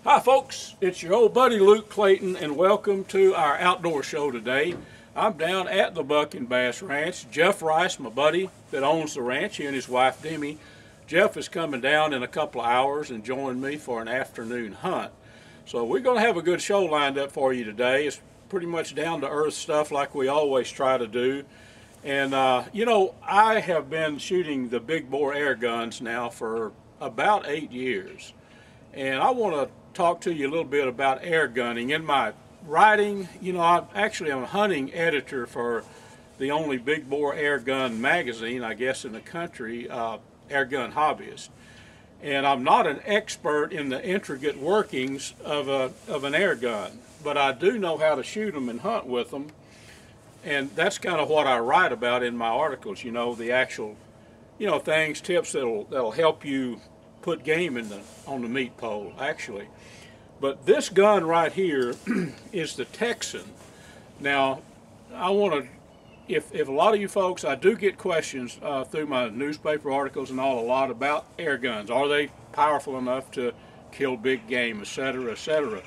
Hi folks, it's your old buddy Luke Clayton and welcome to our outdoor show today. I'm down at the Buck and Bass Ranch. Jeff Rice, my buddy that owns the ranch, he and his wife Demi. Jeff is coming down in a couple of hours and joining me for an afternoon hunt. So we're going to have a good show lined up for you today. It's pretty much down to earth stuff like we always try to do. And you know, I have been shooting the big bore air guns now for about 8 years. And I want to talk to you a little bit about air gunning. In my writing, you know, I'm a hunting editor for the only big bore air gun magazine, I guess, in the country, Air Gun Hobbyist. And I'm not an expert in the intricate workings of an air gun, but I do know how to shoot them and hunt with them. And that's kind of what I write about in my articles, you know, the actual, you know, things, tips that'll help you put game on the meat pole, actually. But this gun right here is the Texan. Now, I want to, if a lot of you folks, I do get questions through my newspaper articles and all a lot about air guns. Are they powerful enough to kill big game, etc., etc.?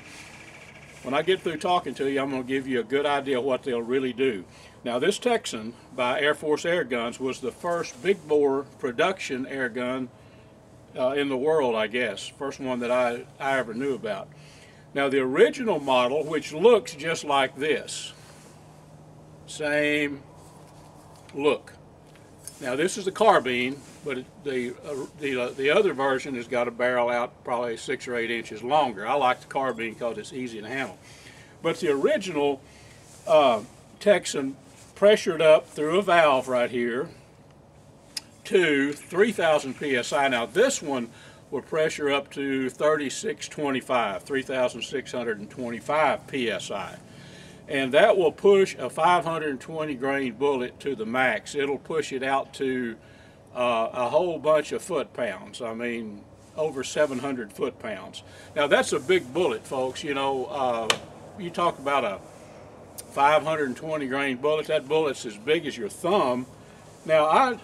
When I get through talking to you, I'm going to give you a good idea of what they'll really do. Now, this Texan by Air Force Air Guns was the first big bore production air gun in the world, I guess. First one that I ever knew about. Now the original model, which looks just like this, same look. Now this is the carbine, but the other version has got a barrel out probably 6 or 8 inches longer. I like the carbine because it's easy to handle. But the original Texan pressured up through a valve right here to 3,000 psi. Now this one will pressure up to 3,625 psi, and that will push a 520 grain bullet to the max. It'll push it out to a whole bunch of foot-pounds. I mean, over 700 foot-pounds. Now that's a big bullet, folks. You know, you talk about a 520 grain bullet. That bullet's as big as your thumb. Now I've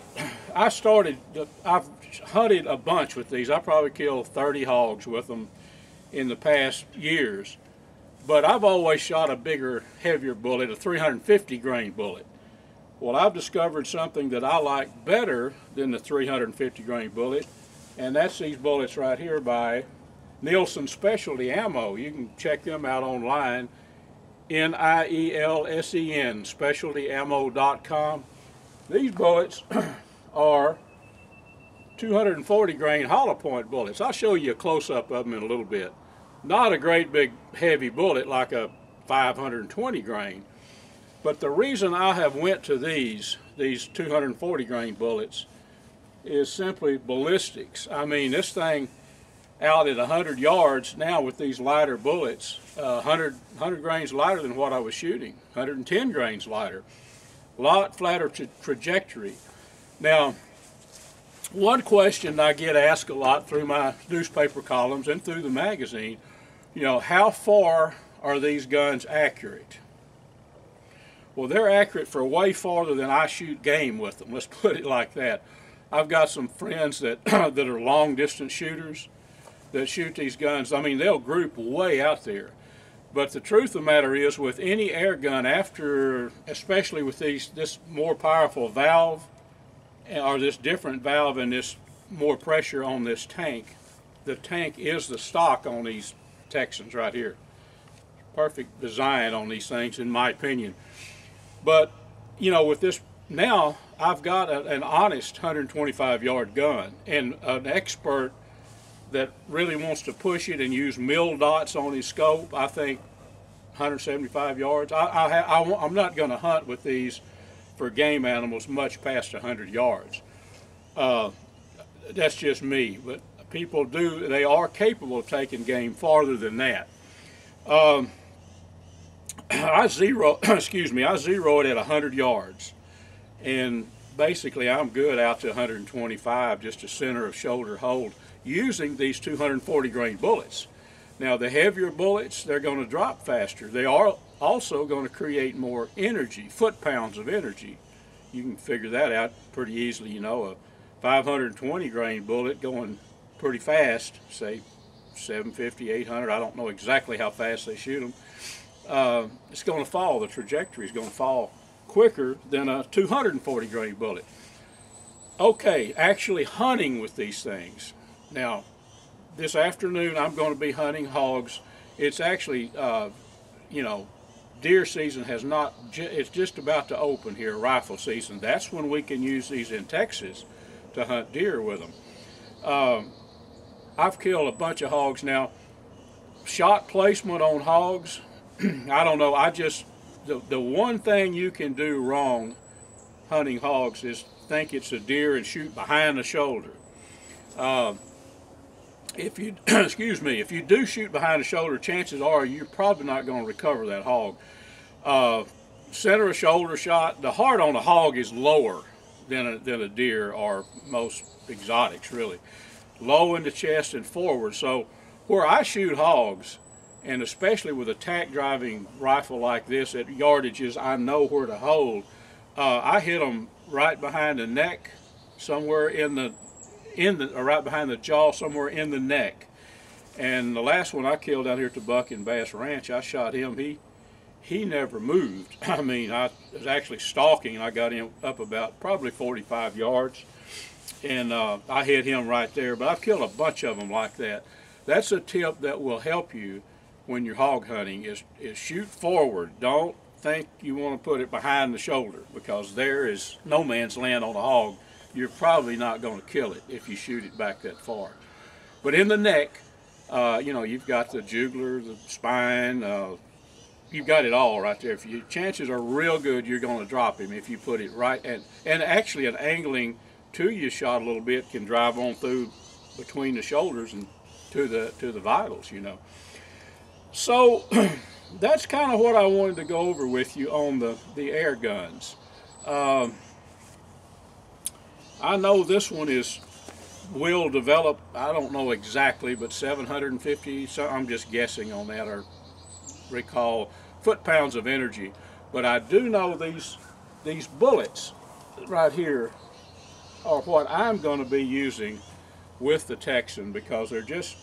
hunted a bunch with these. I probably killed 30 hogs with them in the past years, but I've always shot a bigger, heavier bullet, a 350 grain bullet. Well, I've discovered something that I like better than the 350 grain bullet, and that's these bullets right here by Nielsen Specialty Ammo. You can check them out online, Nielsen, specialtyammo.com. These bullets are 240 grain hollow point bullets. I'll show you a close-up of them in a little bit. Not a great big heavy bullet like a 520 grain, but the reason I have went to these 240 grain bullets is simply ballistics. I mean, this thing out at 100 yards now with these lighter bullets, 100 grains lighter than what I was shooting, 110 grains lighter. A lot flatter trajectory. Now, one question I get asked a lot through my newspaper columns and through the magazine, you know, how far are these guns accurate? Well, they're accurate for way farther than I shoot game with them. Let's put it like that. I've got some friends that that are long distance shooters that shoot these guns. I mean, they'll group way out there. But the truth of the matter is, with any air gun, especially with this more powerful valve, or this different valve and this more pressure on this tank, the tank is the stock on these Texans right here. Perfect design on these things, in my opinion. But, you know, with this, now I've got an honest 125-yard gun, and an expert that really wants to push it and use mil dots on his scope, I think 175 yards. I'm not going to hunt with these for game animals much past 100 yards. That's just me, but people do, they are capable of taking game farther than that. I zero, excuse me, I zero it at 100 yards. And basically I'm good out to 125, just a center of shoulder hold, using these 240 grain bullets. Now the heavier bullets, they're going to drop faster. They are also going to create more energy, foot-pounds of energy. You can figure that out pretty easily. You know, a 520 grain bullet going pretty fast, say 750, 800, I don't know exactly how fast they shoot them. It's going to fall, the trajectory is going to fall quicker than a 240 grain bullet. Okay, actually hunting with these things. Now, this afternoon I'm going to be hunting hogs. It's actually, you know, deer season has not, it's just about to open here, rifle season. That's when we can use these in Texas to hunt deer with them. I've killed a bunch of hogs now. Shot placement on hogs, I don't know, the one thing you can do wrong hunting hogs is think it's a deer and shoot behind the shoulder. If you, excuse me, if you do shoot behind the shoulder, chances are you're probably not going to recover that hog. Center of shoulder shot, the heart on a hog is lower than a deer or most exotics, really. Low in the chest and forward. So where I shoot hogs, and especially with a tack driving rifle like this at yardages I know where to hold, I hit them right behind the neck, somewhere or right behind the jaw, somewhere in the neck. And the last one I killed out here at the Buck and Bass Ranch, I shot him. He never moved. I mean, I was actually stalking, and I got him up about probably 45 yards, and I hit him right there. But I've killed a bunch of them like that. That's a tip that will help you when you're hog hunting, is shoot forward. Don't think you want to put it behind the shoulder, because there is no man's land on a hog. You're probably not going to kill it if you shoot it back that far. But in the neck, you know, you've got the jugular, the spine, you've got it all right there. Chances are real good you're going to drop him if you put it right. And actually an angling to your shot a little bit can drive on through between the shoulders and to the vitals, you know. So that's kind of what I wanted to go over with you on the air guns. I know this one will develop, I don't know exactly, but 750, so I'm just guessing on that, or recall, foot-pounds of energy. But I do know these bullets right here are what I'm going to be using with the Texan, because they're just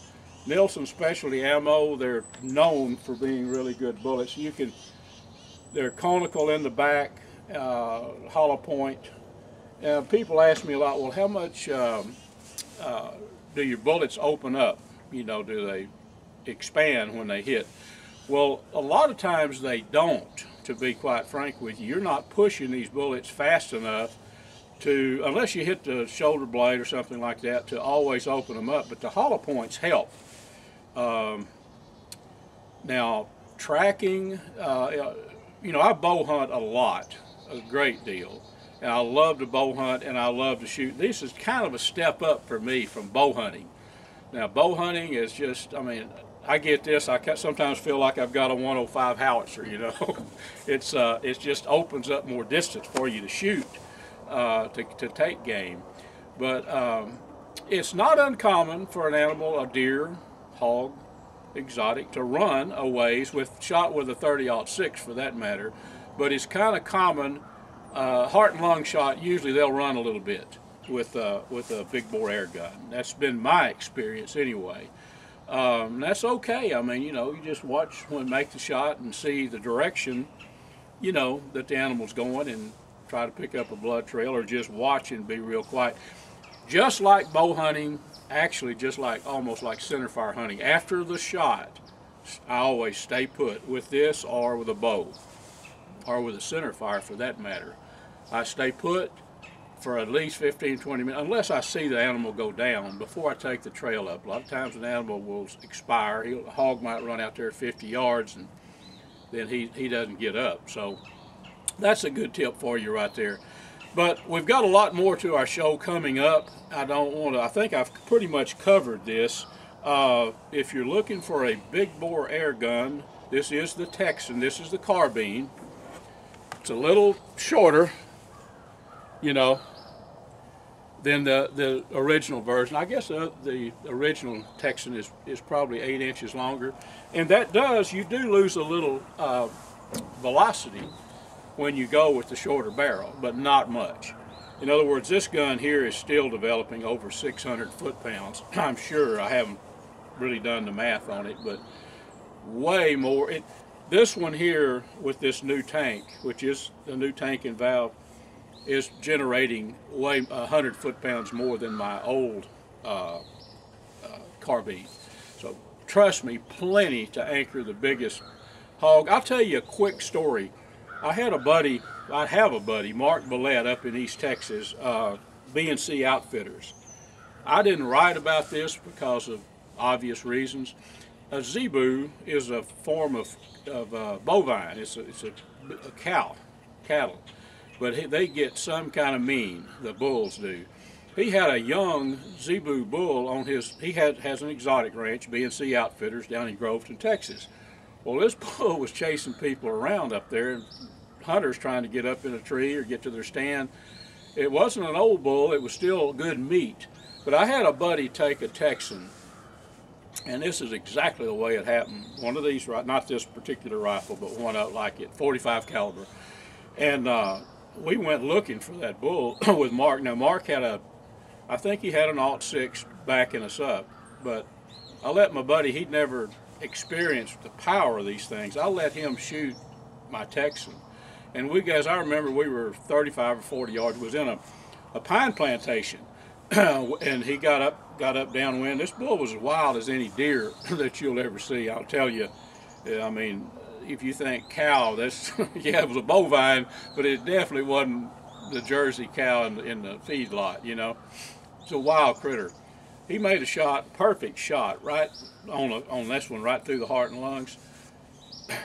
Nielsen specialty ammo. They're known for being really good bullets. They're conical in the back, hollow point. People ask me a lot, well, how much do your bullets open up? You know, do they expand when they hit? Well, a lot of times they don't, to be quite frank with you. You're not pushing these bullets fast enough to, unless you hit the shoulder blade or something like that, to always open them up. But the hollow points help. Now, tracking, you know, I bow hunt a lot, a great deal. And I love to bow hunt, and I love to shoot. This is kind of a step up for me from bow hunting. Now, bow hunting is just, I mean, I get this, I sometimes feel like I've got a 105 howitzer, you know. It just opens up more distance for you to shoot, to take game. But it's not uncommon for an animal, a deer, hog, exotic, to run a ways shot with a 30-06 for that matter. But it's kind of common. Heart and lung shot, usually they'll run a little bit with a big bore air gun. That's been my experience anyway. That's okay. I mean, you know, you just watch make the shot and see the direction, you know, that the animal's going, and try to pick up a blood trail, or just watch and be real quiet. Just like bow hunting, actually just like almost like centerfire hunting. After the shot, I always stay put with this or with a bow, or with a centerfire for that matter. I stay put for at least 15, 20 minutes, unless I see the animal go down, before I take the trail up. A lot of times an animal will expire. A hog might run out there 50 yards, and then he doesn't get up. So that's a good tip for you right there. But we've got a lot more to our show coming up. I think I've pretty much covered this. If you're looking for a big bore air gun, this is the Texan. This is the carbine. It's a little shorter, you know, than the original version. I guess the original Texan is probably 8 inches longer. And that you do lose a little velocity when you go with the shorter barrel, but not much. In other words, this gun here is still developing over 600 foot-pounds. I'm sure. I haven't really done the math on it, but way more. This one here with this new tank, which is the new tank and valve, is generating way 100 foot-pounds more than my old carbine. So trust me, plenty to anchor the biggest hog. I'll tell you a quick story. I have a buddy, Mark Billette, up in East Texas, B&C Outfitters. I didn't write about this because of obvious reasons. A zebu is a form of bovine. It's a cattle, but they get some kind of mean. The bulls do. He had a young zebu bull on his. Has an exotic ranch, B&C Outfitters, down in Groveton, Texas. Well, this bull was chasing people around up there, and hunters trying to get up in a tree or get to their stand. It wasn't an old bull, it was still good meat. But I had a buddy take a Texan, and this is exactly the way it happened. One of these, not this particular rifle, but one like it, 45 caliber. And we went looking for that bull with Mark. Now, Mark had I think he had an .06 backing us up, but I let my buddy, he'd never experienced the power of these things. I let him shoot my Texan, and I remember we were 35 or 40 yards. It was in a pine plantation, and he got up downwind. This bull was as wild as any deer that you'll ever see. I'll tell you. I mean, if you think cow, that's yeah, it was a bovine, but it definitely wasn't the Jersey cow in the feedlot. You know, it's a wild critter. He made a perfect shot, right on this one, right through the heart and lungs.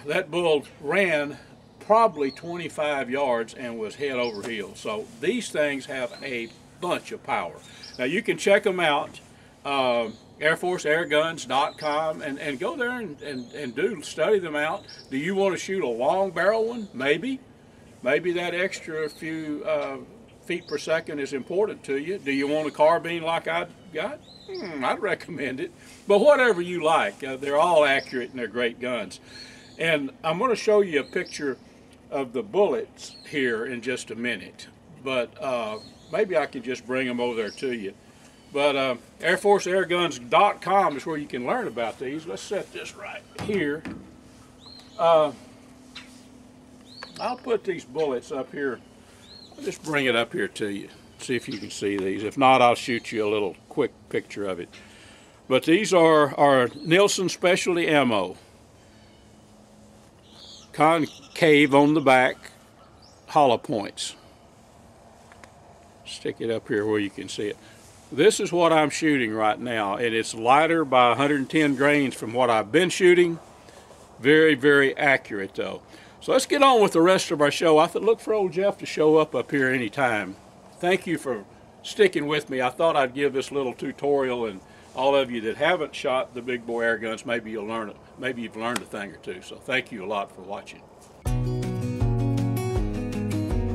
That bull ran probably 25 yards and was head over heels. So these things have a bunch of power. Now you can check them out, airforceairguns.com, and go there and study them out. Do you want to shoot a long barrel one? Maybe that extra few feet per second is important to you. Do you want a carbine like I got? I'd recommend it. But whatever you like, they're all accurate and they're great guns. And I'm going to show you a picture of the bullets here in just a minute. But maybe I can just bring them over there to you. But airforceairguns.com is where you can learn about these. Let's set this right here. I'll put these bullets up here. I'll just bring it up here to you. See if you can see these. If not, I'll shoot you a little quick picture of it. But these are our Nielsen Specialty Ammo. Concave on the back, hollow points. Stick it up here where you can see it. This is what I'm shooting right now, and it's lighter by 110 grains from what I've been shooting. Very, very accurate though. So let's get on with the rest of our show. I look for old Jeff to show up here anytime. Thank you for sticking with me. I thought I'd give this little tutorial, and all of you that haven't shot the big boy air guns, maybe you'll learn it. Maybe you've learned a thing or two. So thank you a lot for watching.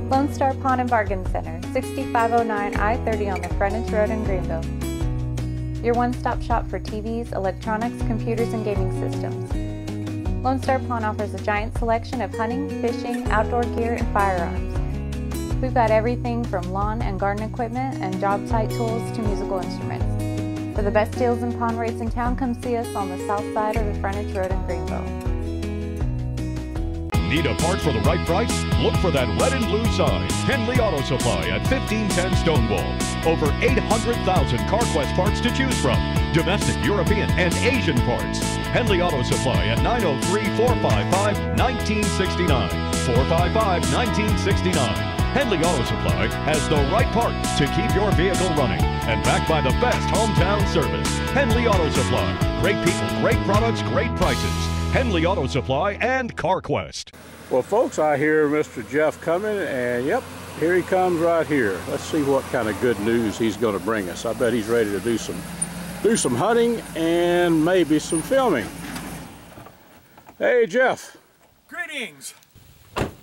Lone Star Pawn and Bargain Center, 6509 I-30 on the Frontage Road in Greenville. Your one-stop shop for TVs, electronics, computers, and gaming systems. Lone Star Pawn offers a giant selection of hunting, fishing, outdoor gear, and firearms. We've got everything from lawn and garden equipment and job site tools to musical instruments. For the best deals and pawn rates in town, come see us on the south side of the Frontage Road in Greenville. Need a part for the right price? Look for that red and blue sign. Henley Auto Supply at 1510 Stonewall. Over 800,000 CarQuest parts to choose from. Domestic, European, and Asian parts. Henley Auto Supply at 903-455-1969. 455-1969. Henley Auto Supply has the right part to keep your vehicle running, and backed by the best hometown service. Henley Auto Supply. Great people, great products, great prices. Henley Auto Supply and CarQuest. Well, folks, I hear Mr. Jeff coming, and yep, Here he comes right here. Let's see what kind of good news he's going to bring us. I bet he's ready to do some hunting and maybe some filming. Hey, Jeff. Greetings.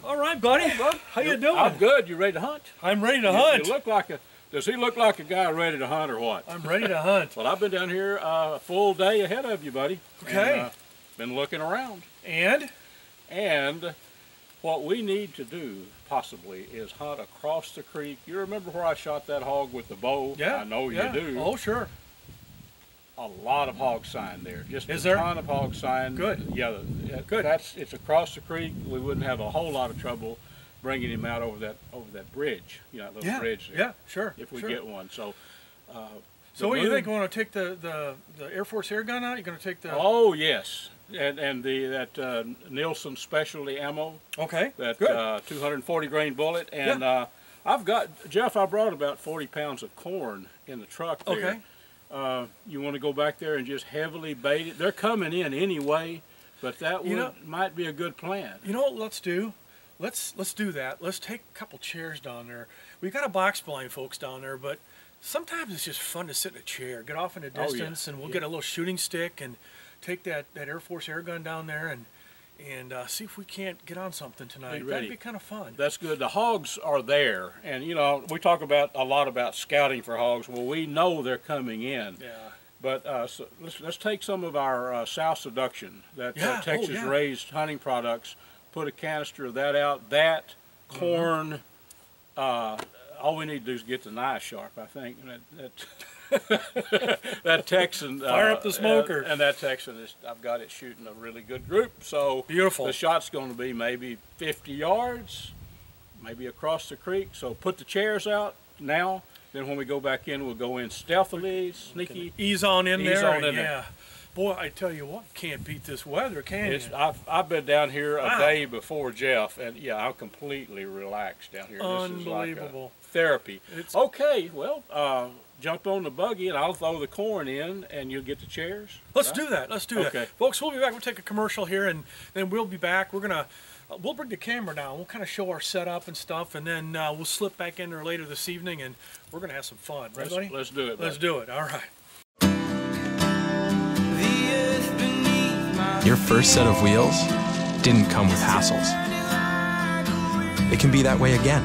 All right, buddy. Hey, bud. How you doing? I'm good. You ready to hunt? I'm ready to hunt. You look like a. Does he look like a guy ready to hunt or what? I'm ready to hunt. Well, I've been down here a full day ahead of you, buddy. Okay. And, been looking around. And what we need to do, possibly, is hunt across the creek. You remember where I shot that hog with the bow? yeah, I know yeah. you do. Oh, sure. A lot of hog sign there. Just Is a there? ton of hog sign. Good. Yeah, Good. It's across the creek. We wouldn't have a whole lot of trouble bringing him out over that bridge. You know, that little Yeah. bridge there. Yeah. Sure. If we sure. get one. So. So what do you think? Want to take the Air Force air gun out? You're going to take the? Oh yes, and that Nielsen specialty ammo. Okay. That Good. 240 grain bullet, and I've got Jeff. I brought about 40 pounds of corn in the truck there. Okay. You want to go back there and just heavily bait it? They're coming in anyway, but that might be a good plan. You know what? Let's do. Let's do that. Let's take a couple chairs down there. We've got a box blind, folks, down there, but sometimes it's just fun to sit in a chair, get off in the distance, and we'll get a little shooting stick and take that Air Force air gun down there and see if we can't get on something tonight. That'd be kind of fun. That's good. The hogs are there, and you know we talk a lot about scouting for hogs. Well, we know they're coming in. Yeah. But so let's take some of our South Seduction, that Texas raised hunting products. Put a canister of that out. That corn. All we need to do is get the knife sharp, I think. That Texan. Fire up the smoker. And that Texan I've got it shooting a really good group. So beautiful. The shot's going to be maybe 50 yards, maybe across the creek. So put the chairs out now. Then when we go back in, we'll go in stealthily, sneaky. Ease on in there. On in there. Boy, I tell you what, can't beat this weather, can you? I've been down here a day before Jeff, and yeah, I'm completely relaxed down here. Unbelievable. This is like therapy. Okay, well, jump on the buggy, and I'll throw the corn in, and you'll get the chairs. Let's do that. Let's do that. Folks, we'll be back. We'll take a commercial here, and then we'll be back. We'll bring the camera down. We'll kind of show our setup and stuff, and then we'll slip back in there later this evening, and we're going to have some fun. Right, buddy? Let's do it. Let's do it. All right. Your first set of wheels didn't come with hassles. It can be that way again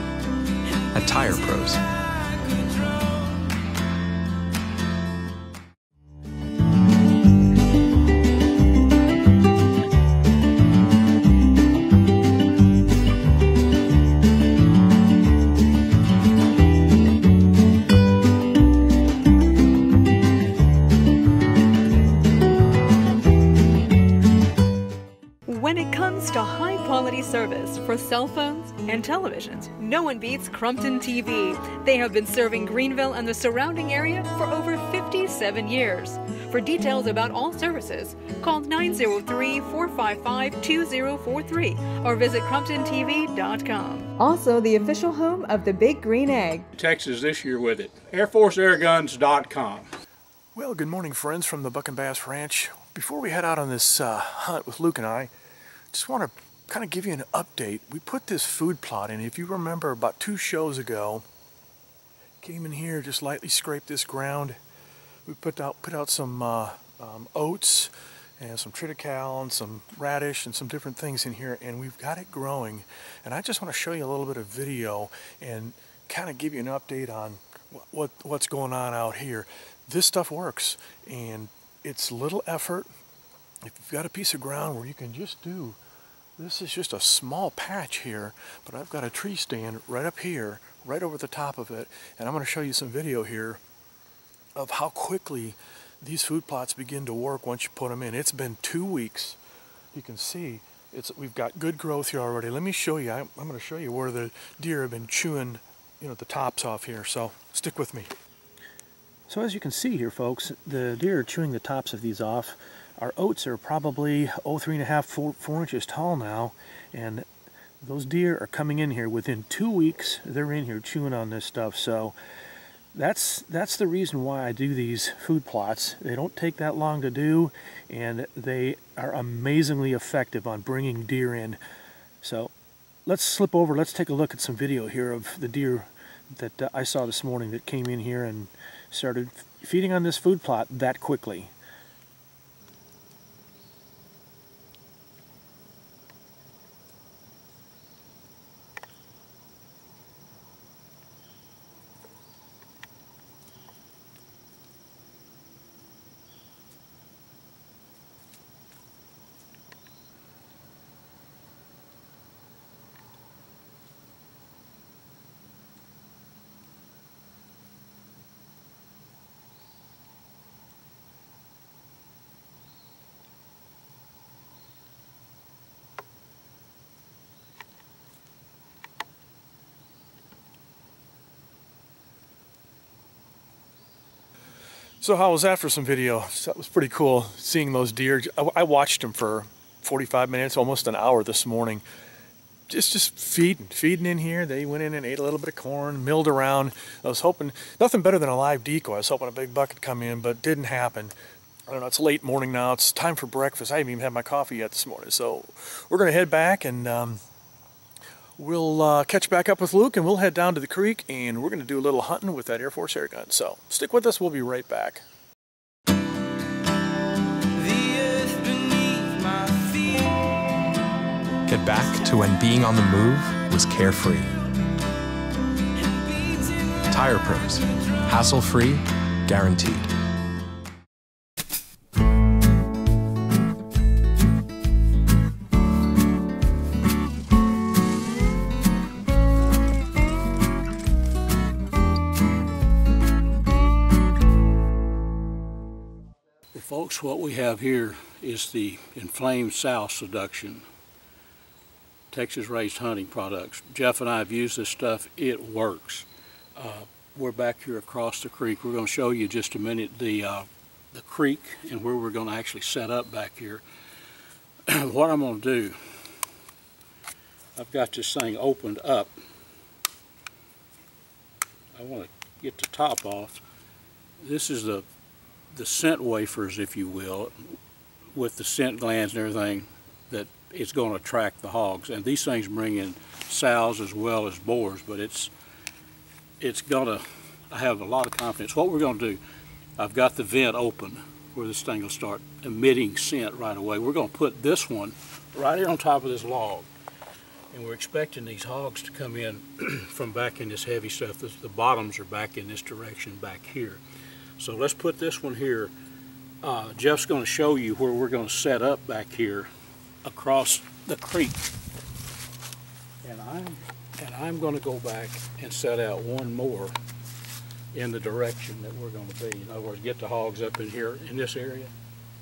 at Tire Pros. When it comes to high-quality service for cell phones and televisions, no one beats Crumpton TV. They have been serving Greenville and the surrounding area for over 57 years. For details about all services, call 903-455-2043 or visit CrumptonTV.com. Also the official home of the Big Green Egg. Texas this year with it. AirForceAirGuns.com. Well, good morning, friends from the Buck and Bass Ranch. Before we head out on this hunt with Luke and I, just want to kind of give you an update. We put this food plot in. If you remember, about 2 shows ago, came in here, just lightly scraped this ground. We put out some oats and some triticale and some radish and some different things in here, and we've got it growing. And I just want to show you a little bit of video and kind of give you an update on what's going on out here. This stuff works, and it's little effort. If you've got a piece of ground where you can just do, this is just a small patch here, but I've got a tree stand right up here, right over the top of it, and I'm going to show you some video here of how quickly these food plots begin to work once you put them in. It's been 2 weeks. You can see we've got good growth here already. Let me show you. I'm going to show you where the deer have been chewing, the tops off here. So stick with me. So as you can see here, folks, the deer are chewing the tops of these off. Our oats are probably 3.5, 4 inches tall now, and those deer are coming in here within 2 weeks. They're in here chewing on this stuff. So that's the reason why I do these food plots. They don't take that long to do, and they are amazingly effective on bringing deer in. So let's slip over. Let's take a look at some video here of the deer that I saw this morning that came in here and started feeding on this food plot that quickly. So how was that for some video? That was pretty cool, seeing those deer. I watched them for 45 minutes, almost an hour this morning. Just feeding in here. They went in and ate a little bit of corn, milled around. I was hoping, nothing better than a live decoy. I was hoping a big buck would come in, but it didn't happen. I don't know, it's late morning now. It's time for breakfast. I haven't even had my coffee yet this morning. So we're gonna head back and we'll catch back up with Luke, and we'll head down to the creek, and we're going to do a little hunting with that Air Force air gun. So stick with us. We'll be right back. Get back to when being on the move was carefree. Tire Pros. Hassle-free, guaranteed. Folks, what we have here is the Inflamed Sow Seduction Texas raised hunting products. Jeff and I have used this stuff. It works. We're back here across the creek. We're going to show you just a minute the creek and where we're going to actually set up back here. What I'm going to do, I've got this thing opened up. I want to get the top off. This is the scent wafers, if you will, with the scent glands and everything that it's going to attract the hogs. And these things bring in sows as well as boars, but it's going to, I have a lot of confidence. What we're going to do, I've got the vent open where this thing will start emitting scent right away. We're going to put this one right here on top of this log. And we're expecting these hogs to come in from back in this heavy stuff. The bottoms are back in this direction back here. So let's put this one here. Jeff's going to show you where we're going to set up back here across the creek. And I'm going to go back and set out one more in the direction that we're going to be. In other words, get the hogs up in here in this area,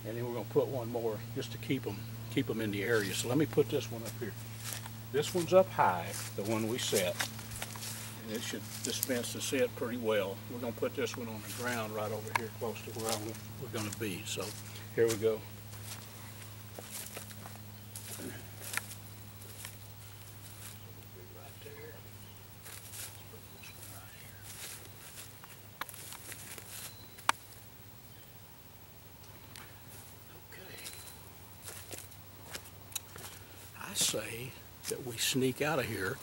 and then we're going to put one more just to keep them in the area. So let me put this one up here. This one's up high, the one we set. It should dispense the scent pretty well. We're going to put this one on the ground right over here close to where we're going to be. So here we go. Right there. Let's put this one right here. Okay. I say that we sneak out of here,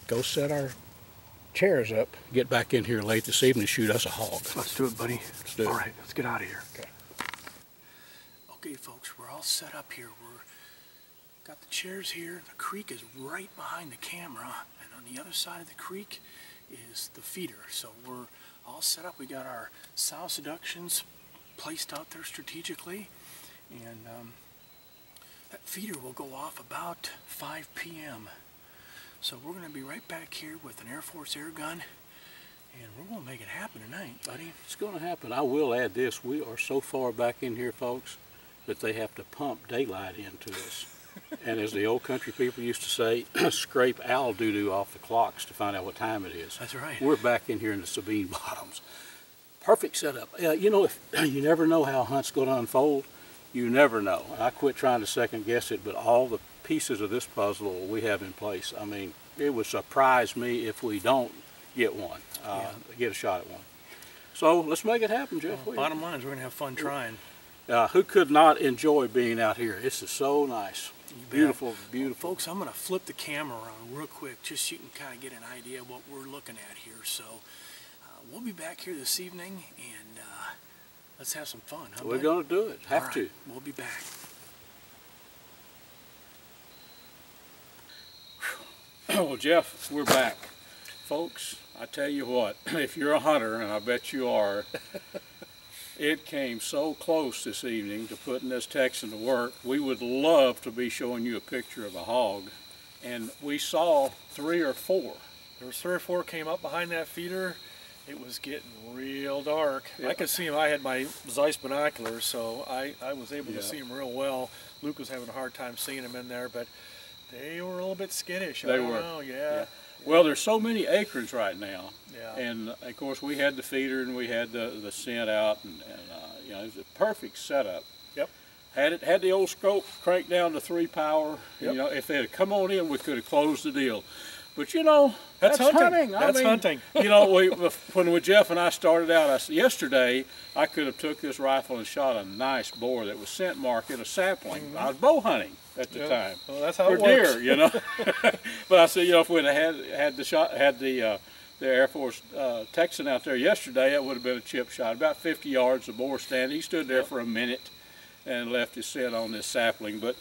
go set our chairs up, get back in here late this evening, shoot us a hog. Let's do it, buddy. Let's do it. All right, let's get out of here. Okay. Okay, folks, we're all set up here. We're got the chairs here. The creek is right behind the camera, and on the other side of the creek is the feeder. So we're all set up. We got our sow seductions placed out there strategically, and that feeder will go off about 5 p.m. So we're going to be right back here with an Air Force air gun, and we're going to make it happen tonight, buddy. It's going to happen. I will add this. We are so far back in here, folks, that they have to pump daylight into us. And as the old country people used to say, scrape owl doo-doo off the clocks to find out what time it is. That's right. We're back in here in the Sabine Bottoms. Perfect setup. You know, if you never know how a hunt's going to unfold. You never know. I quit trying to second guess it, but all the pieces of this puzzle we have in place. I mean, it would surprise me if we don't get one, get a shot at one. So let's make it happen, Jeff. Well, bottom line is we're going to have fun trying. Who could not enjoy being out here? This is so nice. Beautiful, beautiful. Well, folks, I'm going to flip the camera around real quick just so you can kind of get an idea of what we're looking at here. So we'll be back here this evening, and let's have some fun. Huh, We're bud? going to do it. Have All right, to. We'll be back. Well, Jeff, we're back. Folks, I tell you what, if you're a hunter, and I bet you are, it came so close this evening to putting this Texan to work. We would love to be showing you a picture of a hog, and we saw 3 or 4. There was 3 or 4 came up behind that feeder. It was getting real dark. Yeah. I could see him. I had my Zeiss binoculars, so I was able Yeah. to see him real well. Luke was having a hard time seeing him in there, but they were a little bit skittish. They I don't were. know, yeah. Well, there's so many acorns right now, Yeah. and of course we had the feeder and we had the scent out, and you know, it was a perfect setup. Yep. Had the old scope cranked down to 3 power. Yep. You know, if they had come on in, we could have closed the deal. But you know, That's hunting. That's hunting. You know, when Jeff and I started out, yesterday I could have took this rifle and shot a nice boar that was scent marked in a sapling. I was bow hunting at the time. Well, that's how for it works. deer, you know. But I said, you know, if we'd have had the Air Force Texan out there yesterday, it would have been a chip shot. About 50 yards, the boar standing. He stood there for a minute and left his scent on this sapling. But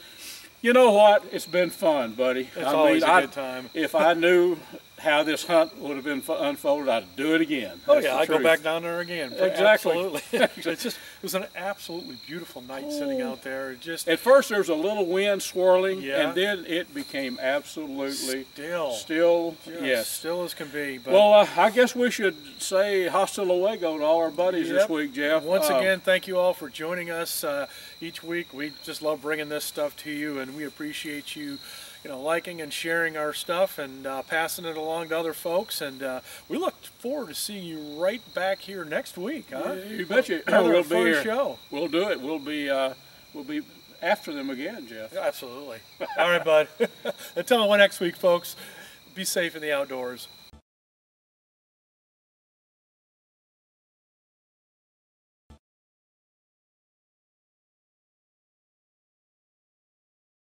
you know what? It's been fun, buddy. It's always a good time. If I knew how this hunt would have been unfolded, I'd do it again. Oh That's yeah, the I'd go truth. back down there again. Exactly. Absolutely. It was an absolutely beautiful night sitting out there. Just At first there was a little wind swirling, Yeah. and then it became absolutely still, yes. still as can be. But Well, I guess we should say hasta luego to all our buddies this Yep. week, Jeff. Once again, thank you all for joining us each week. We just love bringing this stuff to you, and we appreciate you, liking and sharing our stuff and passing it along to other folks. And we look forward to seeing you right back here next week. Huh? You betcha. Another We'll be fun here. show. We'll do it. We'll be after them again, Jeff. Absolutely. All right, bud. Until next week, folks. Be safe in the outdoors.